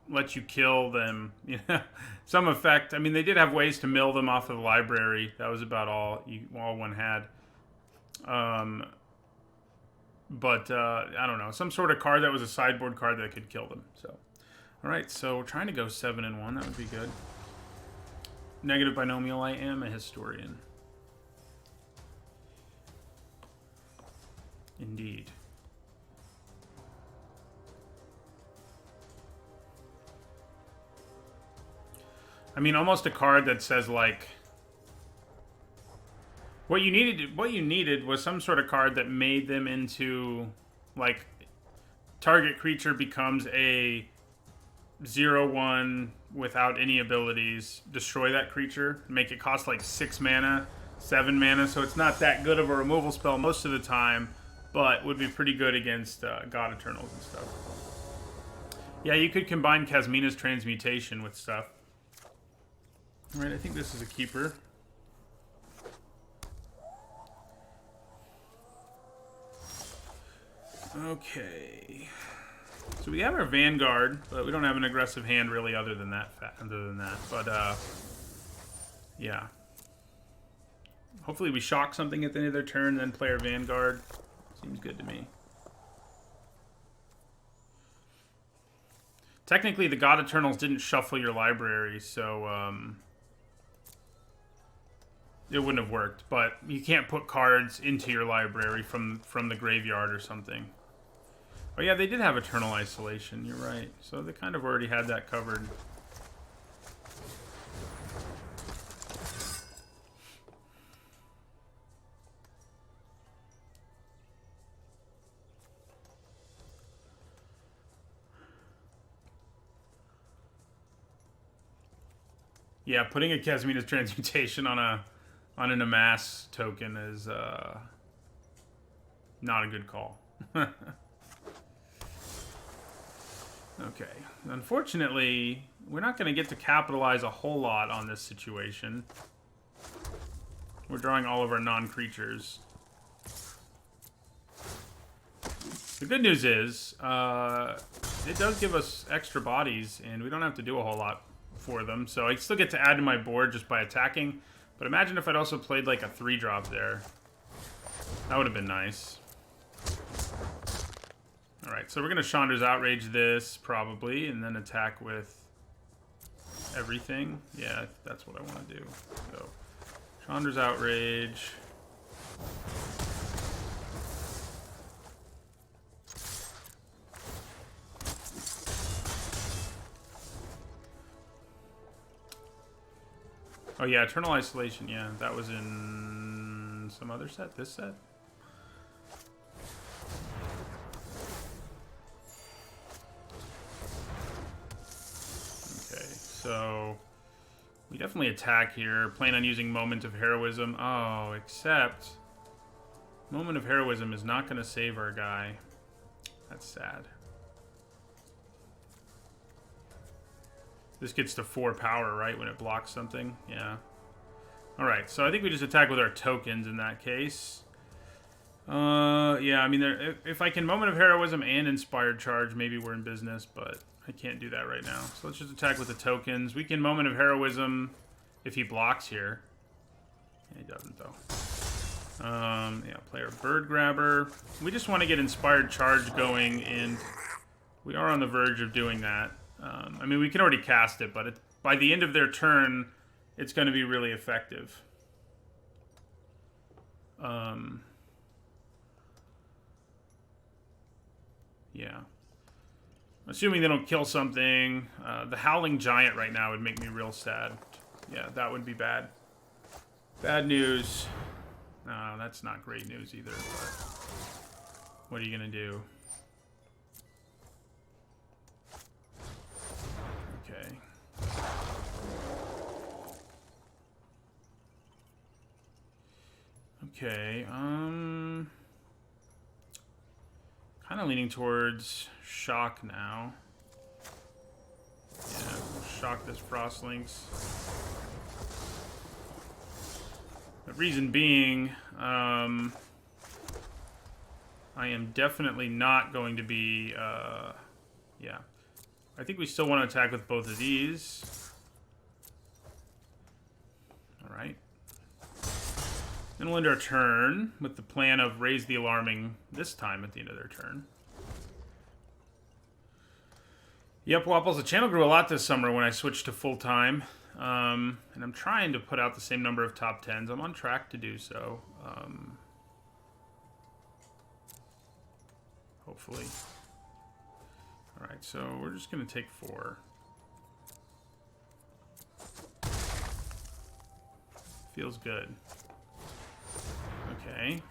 let you kill them, you know, some effect. I mean, they did have ways to mill them off of the library. That was about all one had. But I don't know, some sort of card that was a sideboard card that could kill them. So. Alright, so we're trying to go 7-1. That would be good. Negative binomial, I am a historian. Indeed. I mean, almost a card that says, like... What you needed was some sort of card that made them into, like... Target creature becomes a... 0/1 without any abilities, destroy that creature, make it cost like 6 mana, 7 mana, so it's not that good of a removal spell most of the time, but would be pretty good against God Eternals and stuff. Yeah, you could combine Kasmina's Transmutation with stuff. Alright, I think this is a keeper. Okay. So we have our Vanguard, but we don't have an aggressive hand really other than that. But, yeah. Hopefully we shock something at the end of their turn, then play our Vanguard. Seems good to me. Technically, the God Eternals didn't shuffle your library, so, it wouldn't have worked. But you can't put cards into your library from the graveyard or something. Oh yeah, they did have Eternal Isolation. You're right. So they kind of already had that covered. Yeah, putting a Kesmina's Transmutation on an Amass token is not a good call. Okay. Unfortunately, we're not going to get to capitalize a whole lot on this situation. We're drawing all of our non-creatures. The good news is, it does give us extra bodies, and we don't have to do a whole lot for them. So I still get to add to my board just by attacking. But imagine if I'd also played like a 3-drop there. That would have been nice. Alright, so we're going to Chandra's Outrage this, probably, and then attack with everything. Yeah, that's what I want to do. So, Chandra's Outrage. Oh yeah, Eternal Isolation, yeah. That was in some other set? This set? Okay, so we definitely attack here. Plan on using Moment of Heroism. Oh, except Moment of Heroism is not going to save our guy. That's sad. This gets to 4 power, right, when it blocks something? Yeah. Alright, so I think we just attack with our tokens in that case. Yeah, I mean, if I can Moment of Heroism and Inspired Charge, maybe we're in business, but I can't do that right now. So let's just attack with the tokens. We can Moment of Heroism if he blocks here. Yeah, he doesn't, though. Yeah, play our Bird Grabber. We just want to get Inspired Charge going, and we are on the verge of doing that. I mean, we can already cast it, but by the end of their turn, it's going to be really effective. Yeah. Assuming they don't kill something. The Howling Giant right now would make me real sad. Yeah, that would be bad. Bad news. No, that's not great news either, but what are you going to do? Okay, kind of leaning towards Shock now. Yeah, we'll shock this Frostlings. The reason being, I am definitely not going to be, yeah. I think we still want to attack with both of these. Alright. Then we'll end our turn with the plan of raise the alarming this time at the end of their turn. Yep, Wapples, the channel grew a lot this summer when I switched to full-time. And I'm trying to put out the same number of top 10s. I'm on track to do so. Hopefully. Alright, so we're just going to take 4. Feels good. Okay.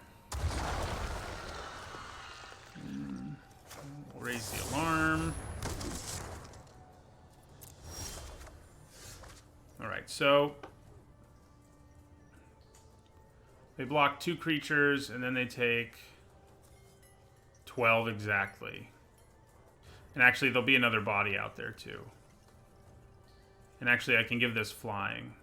We'll raise the alarm. Alright, so they block 2 creatures, and then they take 12 exactly. And actually, there'll be another body out there, too. And actually, I can give this flying.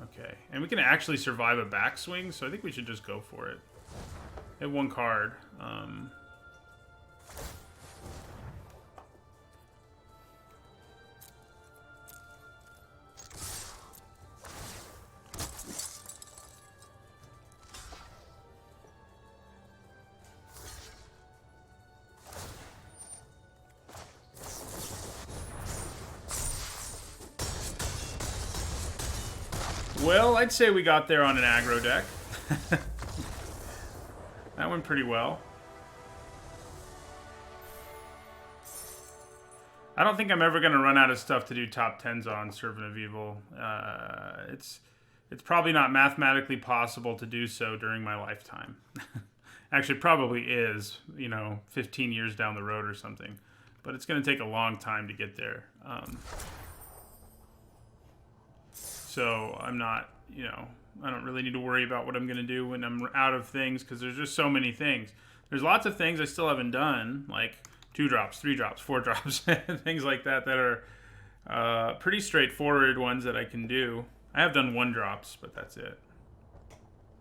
Okay, and we can actually survive a backswing, so I think we should just go for it. They have 1 card. Well, I'd say we got there on an aggro deck. That went pretty well. I don't think I'm ever going to run out of stuff to do top 10s on Servant of Evil. It's probably not mathematically possible to do so during my lifetime. Actually, it probably is, 15 years down the road or something. But it's going to take a long time to get there. So I'm not, I don't really need to worry about what I'm going to do when I'm out of things, because there's just so many things. There's lots of things I still haven't done, like 2 drops, 3 drops, 4 drops, things like that are pretty straightforward ones that I can do. I have done 1 drops, but that's it.